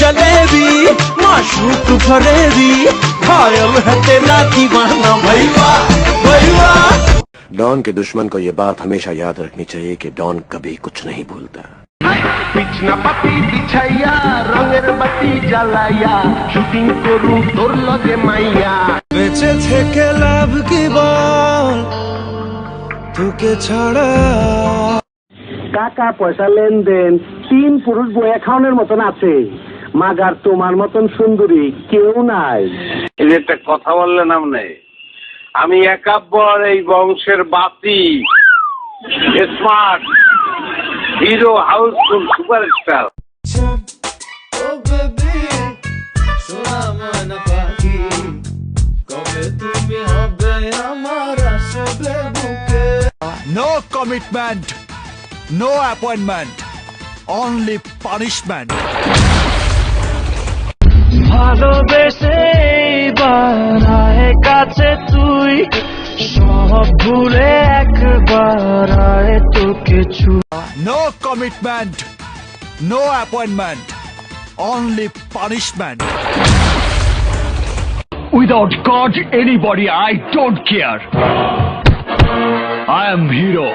जलेबी माशूक फरेबी घायल है तेरा दीवाना भैया भैया। डॉन के दुश्मन को ये बात हमेशा याद रखनी चाहिए कि डॉन कभी कुछ नहीं भूलता। बिछना पाती बिछाइया रंगेर बाती জ্বালাইয়া শুটিং করু তোর লগে মাইয়া। বেঁচে থেকে লাভ কি বল তোকে ছাড়া। টাকা পয়সা লেনদেন 3 পুরুষ বয়ে খাওয়ানোর মতন আছে, মাগার তোমার মতন সুন্দরী কেউ নাই। এই একটা কথা বললেন আপনি, আমি একাব্বর এই বংশের বাতি, smart hero housefull superstar. No commitment, no appointment, only punishment. ভালোবেসে বাড়ায় কাছে তুই সব ভুলে একবার আয় তোকে ছু। No commitment, no appointment, only punishment. Without God, anybody, I don't care. I am hero.